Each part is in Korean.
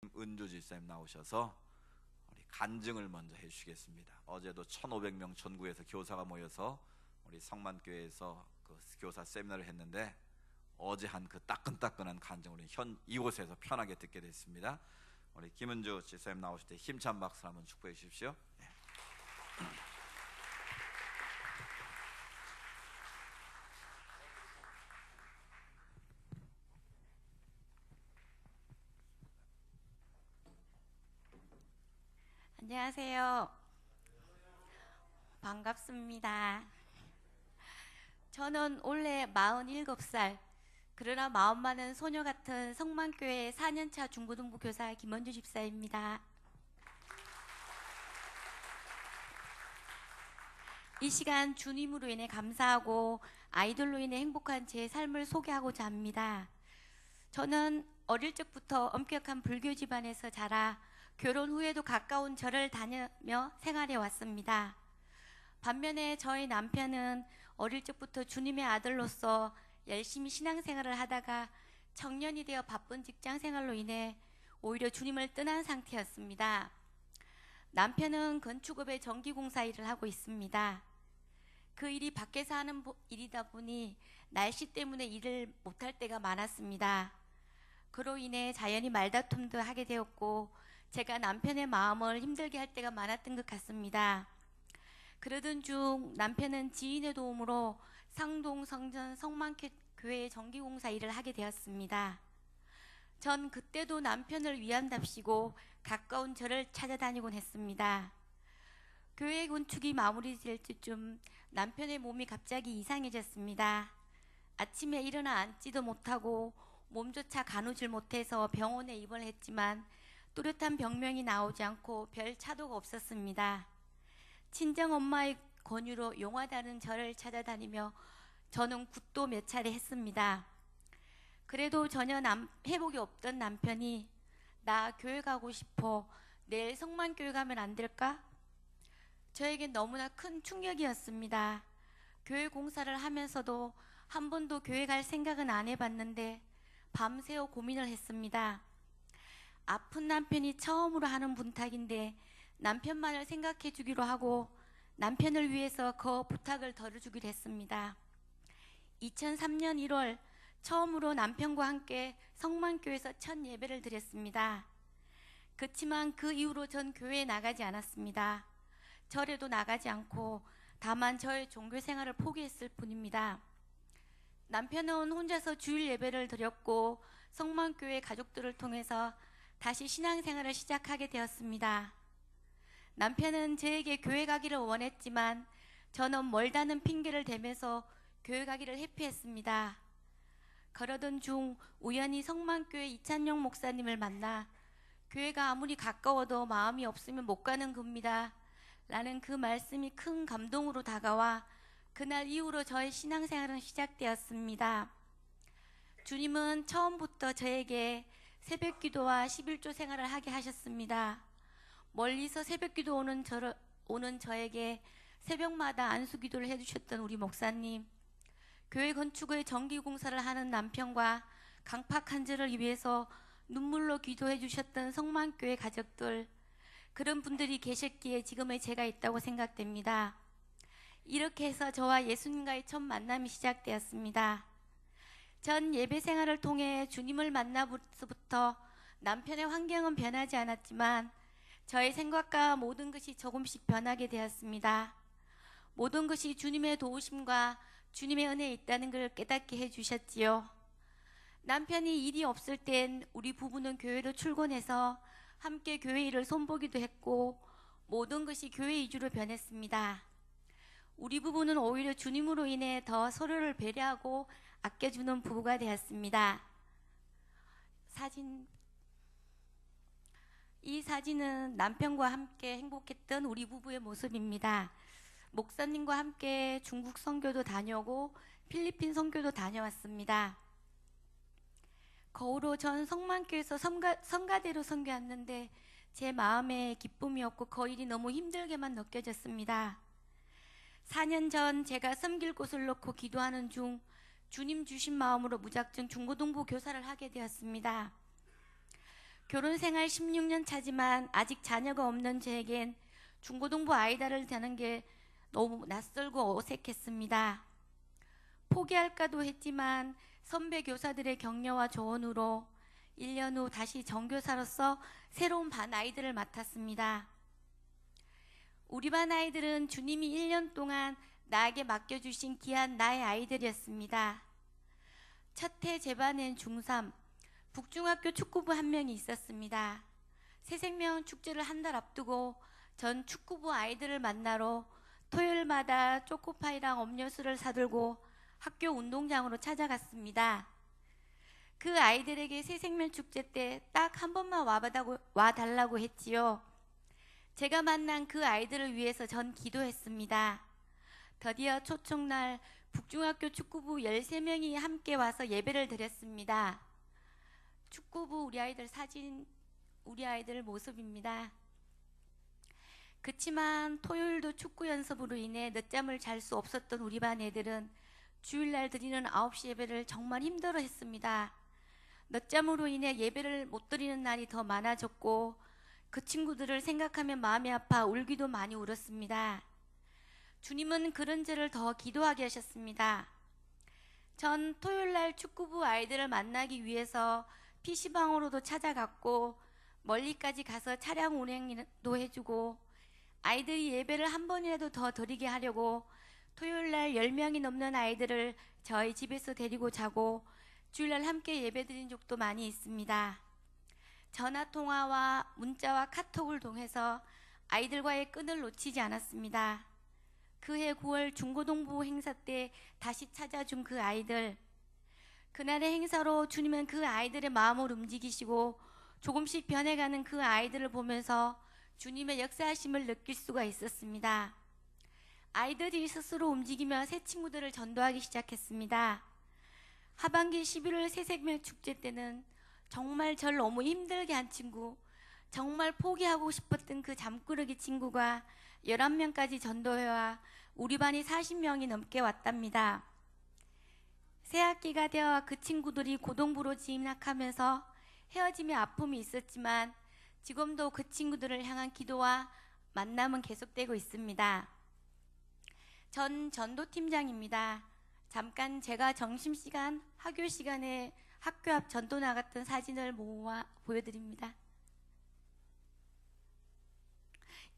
은주 집사님 나오셔서 우리 간증을 먼저 해주시겠습니다. 어제도 1,500명 전국에서 교사가 모여서 우리 성만교회에서 그 교사 세미나를 했는데 어제 한 그 따끈따끈한 간증을 이곳에서 편하게 듣게 됐습니다. 우리 김은주 집사님 나오실 때 힘찬 박수를 한번 축복해 주십시오. 네. 안녕하세요. 반갑습니다. 저는 올해 47살, 그러나 마음 많은 소녀 같은 성만교회 4년차 중고등부 교사 김은주 집사입니다. 이 시간 주님으로 인해 감사하고 아이들로 인해 행복한 제 삶을 소개하고자 합니다. 저는 어릴 적부터 엄격한 불교 집안에서 자라 결혼 후에도 가까운 절을 다니며 생활해 왔습니다. 반면에 저희 남편은 어릴 적부터 주님의 아들로서 열심히 신앙생활을 하다가 청년이 되어 바쁜 직장생활로 인해 오히려 주님을 떠난 상태였습니다. 남편은 건축업의 전기공사 일을 하고 있습니다. 그 일이 밖에서 하는 일이다 보니 날씨 때문에 일을 못할 때가 많았습니다. 그로 인해 자연히 말다툼도 하게 되었고 제가 남편의 마음을 힘들게 할 때가 많았던 것 같습니다. 그러던 중 남편은 지인의 도움으로 상동 성전 성만교회 전기공사 일을 하게 되었습니다. 전 그때도 남편을 위한답시고 가까운 절을 찾아다니곤 했습니다. 교회 건축이 마무리될 때쯤 남편의 몸이 갑자기 이상해졌습니다. 아침에 일어나 앉지도 못하고 몸조차 가누질 못해서 병원에 입원을 했지만 뚜렷한 병명이 나오지 않고 별 차도가 없었습니다. 친정엄마의 권유로 용화다는 절을 찾아다니며 저는 굿도 몇 차례 했습니다. 그래도 전혀 회복이 없던 남편이 나 교회 가고 싶어, 내일 성만교회 가면 안 될까? 저에겐 너무나 큰 충격이었습니다. 교회 공사를 하면서도 한 번도 교회 갈 생각은 안 해봤는데 밤새워 고민을 했습니다. 아픈 남편이 처음으로 하는 분탁인데 남편만을 생각해 주기로 하고 남편을 위해서 그 부탁을 덜어주기로 했습니다. 2003년 1월 처음으로 남편과 함께 성만교회에서 첫 예배를 드렸습니다. 그렇지만 그 이후로 전 교회에 나가지 않았습니다. 절에도 나가지 않고 다만 저의 종교 생활을 포기했을 뿐입니다. 남편은 혼자서 주일 예배를 드렸고 성만교회 가족들을 통해서 다시 신앙생활을 시작하게 되었습니다. 남편은 저에게 교회 가기를 원했지만 저는 멀다는 핑계를 대면서 교회 가기를 회피했습니다. 그러던 중 우연히 성만교회 이찬용 목사님을 만나 교회가 아무리 가까워도 마음이 없으면 못 가는 겁니다 라는 그 말씀이 큰 감동으로 다가와 그날 이후로 저의 신앙생활은 시작되었습니다. 주님은 처음부터 저에게 새벽기도와 11조 생활을 하게 하셨습니다. 멀리서 새벽기도 오는 저에게 새벽마다 안수기도를 해주셨던 우리 목사님, 교회 건축의 전기공사를 하는 남편과 강팍한 저를 위해서 눈물로 기도해 주셨던 성만교회 가족들, 그런 분들이 계셨기에 지금의 제가 있다고 생각됩니다. 이렇게 해서 저와 예수님과의 첫 만남이 시작되었습니다. 전 예배 생활을 통해 주님을 만나서부터 남편의 환경은 변하지 않았지만 저의 생각과 모든 것이 조금씩 변하게 되었습니다. 모든 것이 주님의 도우심과 주님의 은혜에 있다는 걸 깨닫게 해주셨지요. 남편이 일이 없을 땐 우리 부부는 교회로 출근해서 함께 교회 일을 손보기도 했고 모든 것이 교회 위주로 변했습니다. 우리 부부는 오히려 주님으로 인해 더 서로를 배려하고 아껴주는 부부가 되었습니다. 이 사진은 남편과 함께 행복했던 우리 부부의 모습입니다. 목사님과 함께 중국 선교도 다녀오고 필리핀 선교도 다녀왔습니다. 거우로 전 성만교에서 성가대로 선교했는데 제 마음에 기쁨이 없고 그 일이 너무 힘들게만 느껴졌습니다. 4년 전 제가 섬길 곳을 놓고 기도하는 중 주님 주신 마음으로 무작정 중고등부 교사를 하게 되었습니다. 결혼 생활 16년 차지만 아직 자녀가 없는 저에겐 중고등부 아이들을 대는 게 너무 낯설고 어색했습니다. 포기할까도 했지만 선배 교사들의 격려와 조언으로 1년 후 다시 전교사로서 새로운 반 아이들을 맡았습니다. 우리 반 아이들은 주님이 1년 동안 나에게 맡겨주신 귀한 나의 아이들이었습니다. 첫해 제 반엔 중3, 북중학교 축구부 한 명이 있었습니다. 새생명 축제를 한 달 앞두고 전 축구부 아이들을 만나러 토요일마다 초코파이랑 음료수를 사들고 학교 운동장으로 찾아갔습니다. 그 아이들에게 새생명 축제 때 딱 한 번만 와달라고 했지요. 제가 만난 그 아이들을 위해서 전 기도했습니다. 드디어 초청날 북중학교 축구부 13명이 함께 와서 예배를 드렸습니다. 축구부 우리 아이들 사진, 우리 아이들 모습입니다. 그치만 토요일도 축구 연습으로 인해 늦잠을 잘 수 없었던 우리 반 애들은 주일날 드리는 9시 예배를 정말 힘들어 했습니다. 늦잠으로 인해 예배를 못 드리는 날이 더 많아졌고 그 친구들을 생각하면 마음이 아파 울기도 많이 울었습니다. 주님은 그런 저를 더 기도하게 하셨습니다. 전 토요일날 축구부 아이들을 만나기 위해서 PC방으로도 찾아갔고 멀리까지 가서 차량 운행도 해주고 아이들이 예배를 한 번이라도 더 드리게 하려고 토요일날 10명이 넘는 아이들을 저희 집에서 데리고 자고 주일날 함께 예배드린 적도 많이 있습니다. 전화통화와 문자와 카톡을 통해서 아이들과의 끈을 놓치지 않았습니다. 그해 9월 중고등부 행사 때 다시 찾아준 그 아이들, 그날의 행사로 주님은 그 아이들의 마음을 움직이시고 조금씩 변해가는 그 아이들을 보면서 주님의 역사하심을 느낄 수가 있었습니다. 아이들이 스스로 움직이며 새 친구들을 전도하기 시작했습니다. 하반기 11월 새생명 축제 때는 정말 절 너무 힘들게 한 친구, 정말 포기하고 싶었던 그 잠꾸러기 친구가 11명까지 전도해와 우리 반이 40명이 넘게 왔답니다. 새학기가 되어 그 친구들이 고등부로 진학하면서 헤어짐의 아픔이 있었지만 지금도 그 친구들을 향한 기도와 만남은 계속되고 있습니다. 전 전도팀장입니다. 잠깐 제가 점심시간, 학교 시간에 학교 앞 전도 나갔던 사진을 모아 보여드립니다.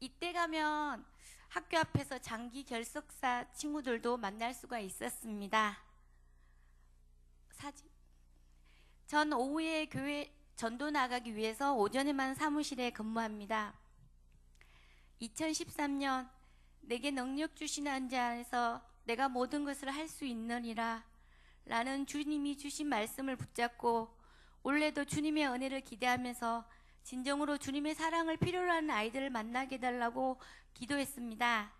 이때 가면 학교 앞에서 장기 결석사 친구들도 만날 수가 있었습니다. 사진. 전 오후에 교회 전도 나가기 위해서 오전에만 사무실에 근무합니다. 2013년 내게 능력 주시는 자 안에서 내가 모든 것을 할 수 있느니라 라는 주님이 주신 말씀을 붙잡고 올해도 주님의 은혜를 기대하면서 진정으로 주님의 사랑을 필요로 하는 아이들을 만나게 해달라고 기도했습니다.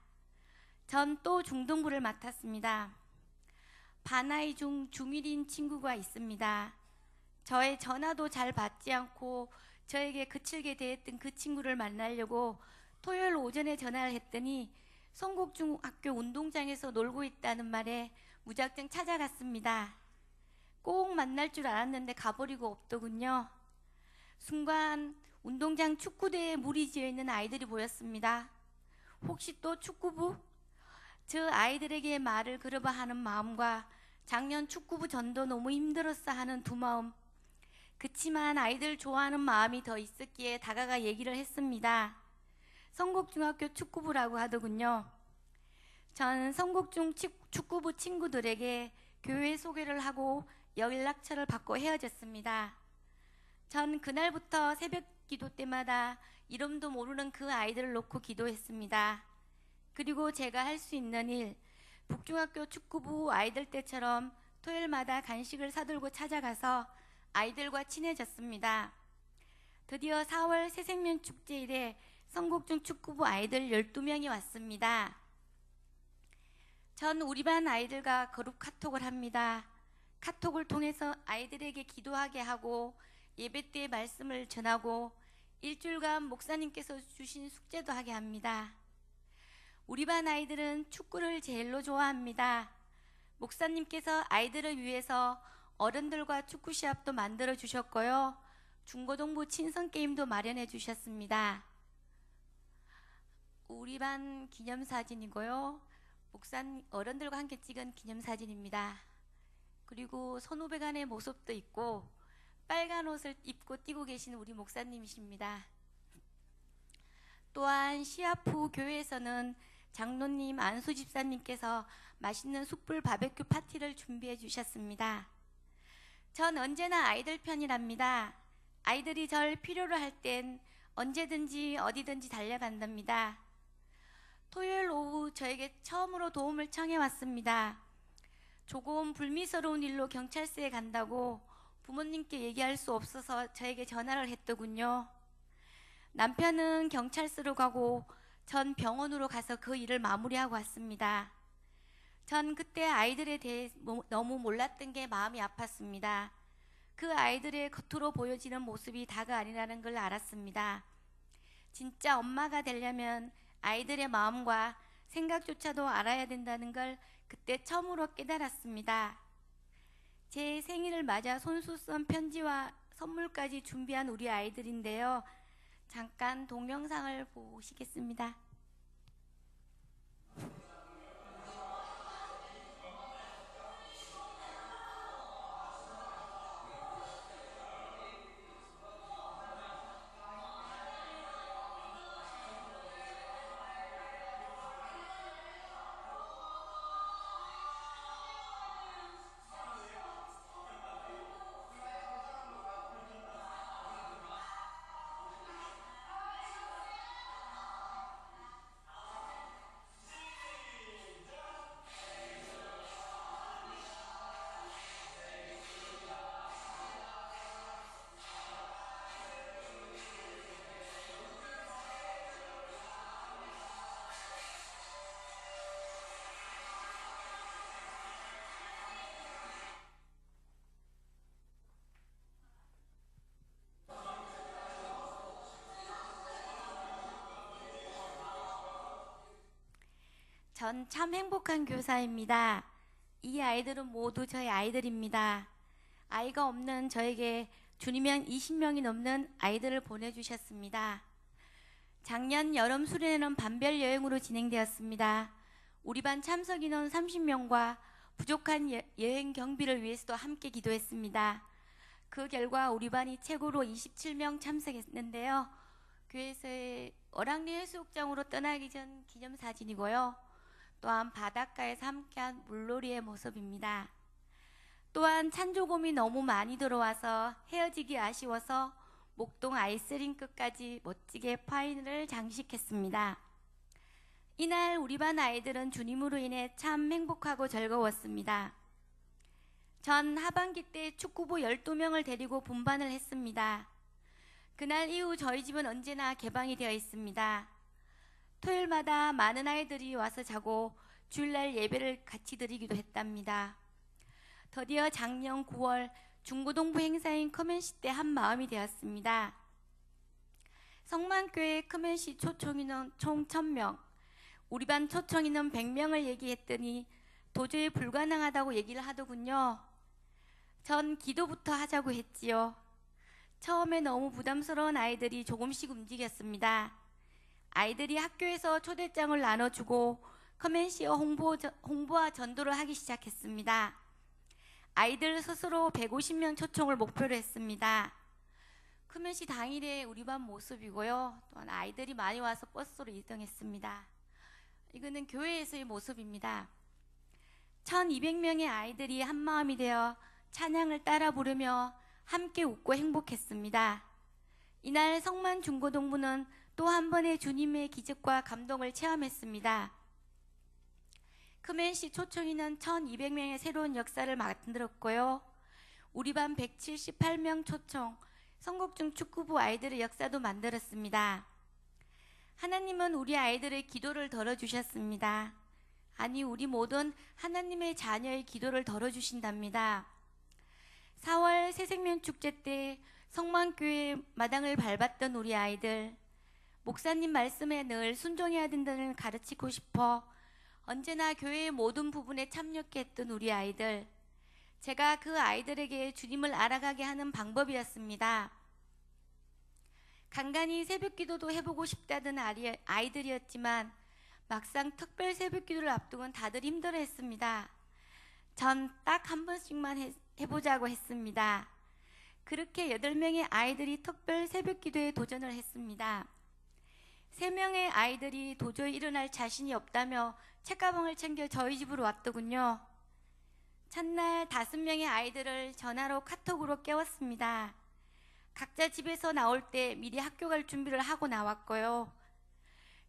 전 또 중등부를 맡았습니다. 반아이 중 중1인 친구가 있습니다. 저의 전화도 잘 받지 않고 저에게 그칠게 대했던 그 친구를 만나려고 토요일 오전에 전화를 했더니 성곡중학교 운동장에서 놀고 있다는 말에 무작정 찾아갔습니다. 꼭 만날 줄 알았는데 가버리고 없더군요. 순간 운동장 축구대에 물이 지어있는 아이들이 보였습니다. 혹시 또 축구부? 저 아이들에게 말을 걸어봐 하는 마음과 작년 축구부 전도 너무 힘들었어 하는 두 마음, 그치만 아이들 좋아하는 마음이 더 있었기에 다가가 얘기를 했습니다. 성곡중학교 축구부라고 하더군요. 전 성곡중 축구부 친구들에게 교회 소개를 하고 연락처를 받고 헤어졌습니다. 전 그날부터 새벽 기도 때마다 이름도 모르는 그 아이들을 놓고 기도했습니다. 그리고 제가 할 수 있는 일, 북중학교 축구부 아이들 때처럼 토요일마다 간식을 사들고 찾아가서 아이들과 친해졌습니다. 드디어 4월 새생명 축제일에 성곡중 축구부 아이들 12명이 왔습니다. 전 우리 반 아이들과 그룹 카톡을 합니다. 카톡을 통해서 아이들에게 기도하게 하고 예배 때 말씀을 전하고 일주일간 목사님께서 주신 숙제도 하게 합니다. 우리 반 아이들은 축구를 제일로 좋아합니다. 목사님께서 아이들을 위해서 어른들과 축구 시합도 만들어 주셨고요. 중고등부 친선 게임도 마련해 주셨습니다. 우리 반 기념사진이고요. 목사님 어른들과 함께 찍은 기념사진입니다. 그리고 선후배 간의 모습도 있고 빨간 옷을 입고 뛰고 계신 우리 목사님이십니다. 또한 시합 후 교회에서는 장로님 안수 집사님께서 맛있는 숯불 바베큐 파티를 준비해 주셨습니다. 전 언제나 아이들 편이랍니다. 아이들이 절 필요로 할 땐 언제든지 어디든지 달려간답니다. 토요일 오후 저에게 처음으로 도움을 청해 왔습니다. 조금 불미스러운 일로 경찰서에 간다고 부모님께 얘기할 수 없어서 저에게 전화를 했더군요. 남편은 경찰서로 가고 전 병원으로 가서 그 일을 마무리하고 왔습니다. 전 그때 아이들에 대해 너무 몰랐던 게 마음이 아팠습니다. 그 아이들의 겉으로 보여지는 모습이 다가 아니라는 걸 알았습니다. 진짜 엄마가 되려면 아이들의 마음과 생각조차도 알아야 된다는 걸 그때 처음으로 깨달았습니다. 제 생일을 맞아 손수 쓴 편지와 선물까지 준비한 우리 아이들인데요. 잠깐 동영상을 보시겠습니다. 전 참 행복한 교사입니다. 이 아이들은 모두 저의 아이들입니다. 아이가 없는 저에게 주님이 한 20명이 넘는 아이들을 보내주셨습니다. 작년 여름 수련회는 반별 여행으로 진행되었습니다. 우리 반 참석 인원 30명과 부족한 여행 경비를 위해서도 함께 기도했습니다. 그 결과 우리 반이 최고로 27명 참석했는데요. 교회에서의 어랑리 해수욕장으로 떠나기 전 기념사진이고요. 또한 바닷가에서 함께한 물놀이의 모습입니다. 또한 찬조금이 너무 많이 들어와서 헤어지기 아쉬워서 목동 아이스링크까지 멋지게 파인을 장식했습니다. 이날 우리 반 아이들은 주님으로 인해 참 행복하고 즐거웠습니다. 전 하반기 때 축구부 12명을 데리고 분반을 했습니다. 그날 이후 저희 집은 언제나 개방이 되어 있습니다. 토요일마다 많은 아이들이 와서 자고 주일날 예배를 같이 드리기도 했답니다. 드디어 작년 9월 중고등부 행사인 커맨시 때 한 마음이 되었습니다. 성만교회 커맨시 초청인원 총 1000명, 우리 반 초청인원 100명을 얘기했더니 도저히 불가능하다고 얘기를 하더군요. 전 기도부터 하자고 했지요. 처음에 너무 부담스러운 아이들이 조금씩 움직였습니다. 아이들이 학교에서 초대장을 나눠주고 커맨시어 홍보와 전도를 하기 시작했습니다. 아이들 스스로 150명 초청을 목표로 했습니다. 커맨시 당일에 우리 반 모습이고요. 또한 아이들이 많이 와서 버스로 이동했습니다. 이거는 교회에서의 모습입니다. 1200명의 아이들이 한마음이 되어 찬양을 따라 부르며 함께 웃고 행복했습니다. 이날 성만 중고등부는 또 한 번의 주님의 기적과 감동을 체험했습니다. 커맨시 초청인은 1200명의 새로운 역사를 만들었고요. 우리 반 178명 초청, 성곡중 축구부 아이들의 역사도 만들었습니다. 하나님은 우리 아이들의 기도를 들어주셨습니다. 아니, 우리 모든 하나님의 자녀의 기도를 들어주신답니다. 4월 새생명축제 때 성만교회 마당을 밟았던 우리 아이들, 목사님 말씀에 늘 순종해야 된다는 가르치고 싶어 언제나 교회의 모든 부분에 참여케 했던 우리 아이들, 제가 그 아이들에게 주님을 알아가게 하는 방법이었습니다. 간간히 새벽기도도 해보고 싶다던 아이들이었지만 막상 특별 새벽기도를 앞두곤 다들 힘들어했습니다. 전 딱 한 번씩만 해보자고 했습니다. 그렇게 8명의 아이들이 특별 새벽기도에 도전을 했습니다. 3명의 아이들이 도저히 일어날 자신이 없다며 책가방을 챙겨 저희 집으로 왔더군요. 첫날 5명의 아이들을 전화로 카톡으로 깨웠습니다. 각자 집에서 나올 때 미리 학교 갈 준비를 하고 나왔고요.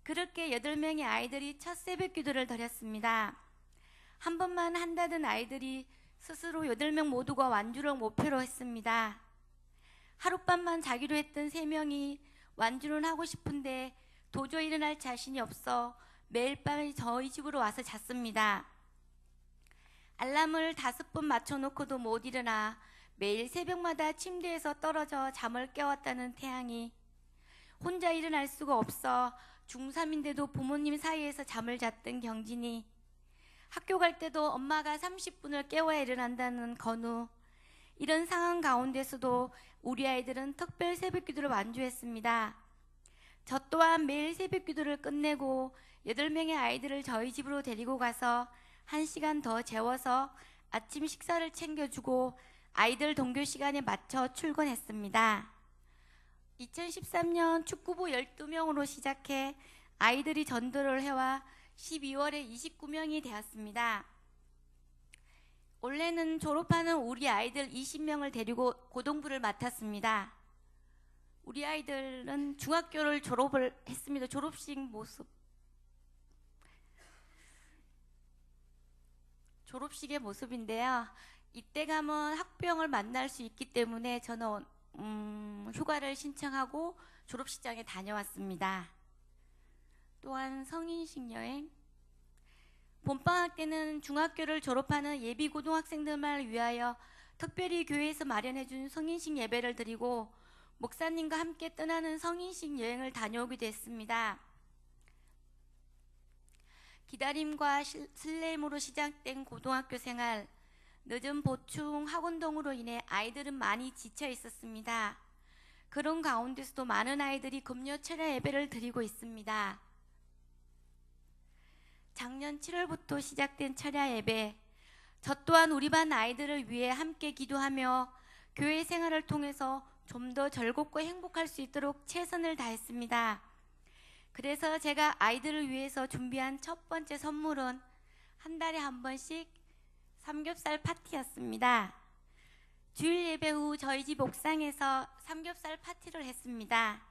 그렇게 8명의 아이들이 첫 새벽기도를 드렸습니다. 한 번만 한다던 아이들이 스스로 8명 모두가 완주를 목표로 했습니다. 하룻밤만 자기로 했던 3명이 완주는 하고 싶은데 도저히 일어날 자신이 없어 매일 밤 저희 집으로 와서 잤습니다. 알람을 5번 맞춰놓고도 못 일어나 매일 새벽마다 침대에서 떨어져 잠을 깨웠다는 태양이, 혼자 일어날 수가 없어 중3인데도 부모님 사이에서 잠을 잤던 경진이, 학교 갈 때도 엄마가 30분을 깨워야 일어난다는 건우, 이런 상황 가운데서도 우리 아이들은 특별 새벽기도를 완주했습니다. 저 또한 매일 새벽기도를 끝내고 8명의 아이들을 저희 집으로 데리고 가서 1시간 더 재워서 아침 식사를 챙겨주고 아이들 동교 시간에 맞춰 출근했습니다. 2013년 축구부 12명으로 시작해 아이들이 전도를 해와 12월에 29명이 되었습니다. 올해는 졸업하는 우리 아이들 20명을 데리고 고동부를 맡았습니다. 우리 아이들은 중학교를 졸업을 했습니다. 졸업식의 모습인데요. 이때 가면 학부형을 만날 수 있기 때문에 저는 휴가를 신청하고 졸업식장에 다녀왔습니다. 또한 성인식 여행, 봄방학 때는 중학교를 졸업하는 예비 고등학생들만 위하여 특별히 교회에서 마련해준 성인식 예배를 드리고 목사님과 함께 떠나는 성인식 여행을 다녀오기도 했습니다. 기다림과 설렘으로 시작된 고등학교 생활, 늦은 보충 학원동으로 인해 아이들은 많이 지쳐 있었습니다. 그런 가운데서도 많은 아이들이 금요 철야 예배를 드리고 있습니다. 작년 7월부터 시작된 철야 예배, 저 또한 우리 반 아이들을 위해 함께 기도하며 교회 생활을 통해서 좀 더 즐겁고 행복할 수 있도록 최선을 다했습니다. 그래서 제가 아이들을 위해서 준비한 첫 번째 선물은 한 달에 한 번씩 삼겹살 파티였습니다. 주일 예배 후 저희 집 옥상에서 삼겹살 파티를 했습니다.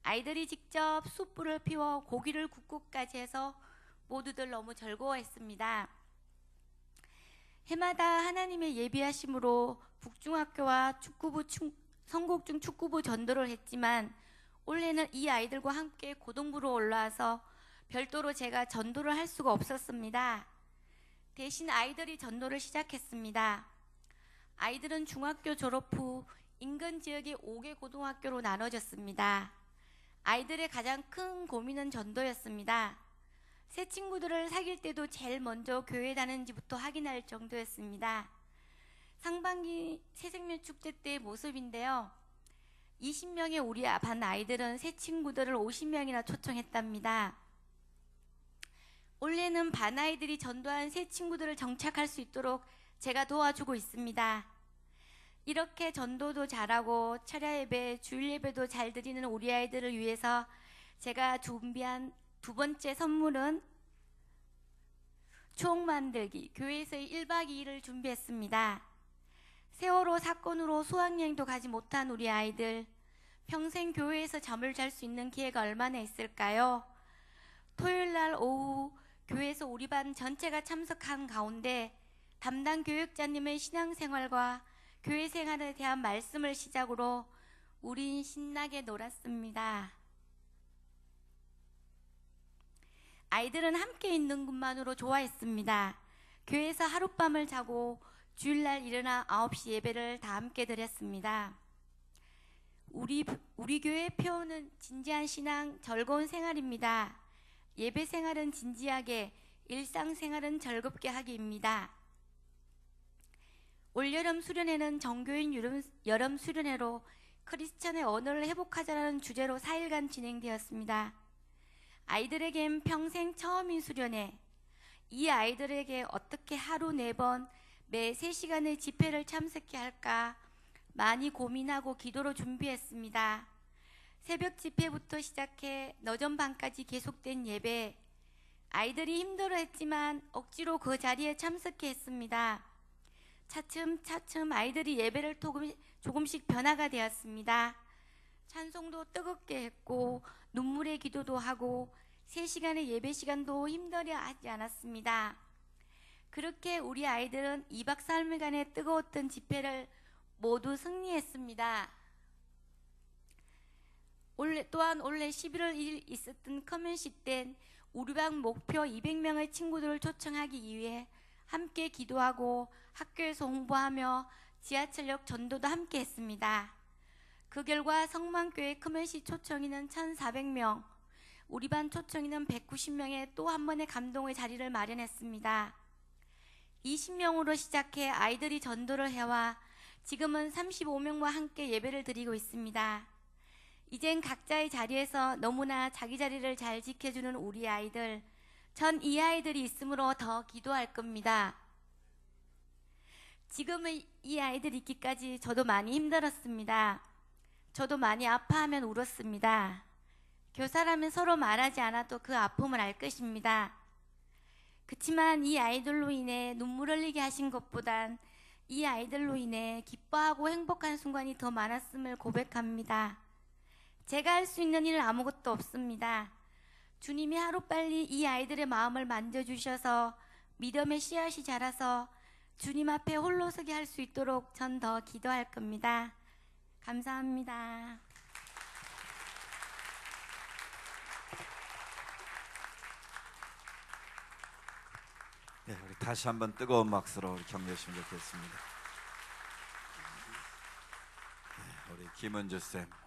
아이들이 직접 숯불을 피워 고기를 굽고까지 해서 모두들 너무 즐거워했습니다. 해마다 하나님의 예비하심으로 북중학교와 성곡중 축구부 전도를 했지만 올해는 이 아이들과 함께 고동부로 올라와서 별도로 제가 전도를 할 수가 없었습니다. 대신 아이들이 전도를 시작했습니다. 아이들은 중학교 졸업 후 인근 지역의 5개 고등학교로 나눠졌습니다. 아이들의 가장 큰 고민은 전도였습니다. 새 친구들을 사귈 때도 제일 먼저 교회 다니는지부터 확인할 정도였습니다. 상반기 새생명 축제 때의 모습인데요. 20명의 우리 반 아이들은 새 친구들을 50명이나 초청했답니다. 올해는 반 아이들이 전도한 새 친구들을 정착할 수 있도록 제가 도와주고 있습니다. 이렇게 전도도 잘하고 철야 예배, 주일 예배도 잘 드리는 우리 아이들을 위해서 제가 준비한 두 번째 선물은 추억 만들기, 교회에서의 1박 2일을 준비했습니다. 세월호 사건으로 수학여행도 가지 못한 우리 아이들, 평생 교회에서 잠을 잘 수 있는 기회가 얼마나 있을까요? 토요일 날 오후 교회에서 우리 반 전체가 참석한 가운데 담당 교육자님의 신앙생활과 교회 생활에 대한 말씀을 시작으로 우린 신나게 놀았습니다. 아이들은 함께 있는 것만으로 좋아했습니다. 교회에서 하룻밤을 자고 주일날 일어나 9시 예배를 다 함께 드렸습니다. 우리 교회의 표어는 진지한 신앙, 즐거운 생활입니다. 예배 생활은 진지하게, 일상생활은 즐겁게 하기입니다. 올여름 수련회는 정교인 여름 수련회로 크리스천의 언어를 회복하자는 주제로 4일간 진행되었습니다. 아이들에겐 평생 처음인 수련회, 이 아이들에게 어떻게 하루 4번 매 3시간의 집회를 참석해야 할까 많이 고민하고 기도로 준비했습니다. 새벽 집회부터 시작해 늦은 밤까지 계속된 예배, 아이들이 힘들어했지만 억지로 그 자리에 참석했습니다. 차츰 아이들이 예배를 조금씩 변화가 되었습니다. 찬송도 뜨겁게 했고 눈물의 기도도 하고 3시간의 예배 시간도 힘들어 하지 않았습니다. 그렇게 우리 아이들은 2박 3일간의 뜨거웠던 집회를 모두 승리했습니다. 또한 올해 11월 1일 있었던 커뮤니티 땐 우리 반 목표 200명의 친구들을 초청하기 위해 함께 기도하고 학교에서 홍보하며 지하철역 전도도 함께 했습니다. 그 결과 성만교회 커뮤니티 초청인은 1,400명, 우리 반 초청인은 190명의 또 한 번의 감동의 자리를 마련했습니다. 20명으로 시작해 아이들이 전도를 해와 지금은 35명과 함께 예배를 드리고 있습니다. 이젠 각자의 자리에서 너무나 자기 자리를 잘 지켜주는 우리 아이들, 전 이 아이들이 있으므로 더 기도할 겁니다. 지금은 이 아이들이 있기까지 저도 많이 힘들었습니다. 저도 많이 아파하면 울었습니다. 교사라면 서로 말하지 않아도 그 아픔을 알 것입니다. 그치만 이 아이들로 인해 눈물 흘리게 하신 것보단 이 아이들로 인해 기뻐하고 행복한 순간이 더 많았음을 고백합니다. 제가 할 수 있는 일은 아무것도 없습니다. 주님이 하루빨리 이 아이들의 마음을 만져주셔서 믿음의 씨앗이 자라서 주님 앞에 홀로 서게 할 수 있도록 전 더 기도할 겁니다. 감사합니다. 네, 우리 다시 한번 뜨거운 박수로 우리 격려했으면 좋겠습니다. 네, 우리 김은주 쌤.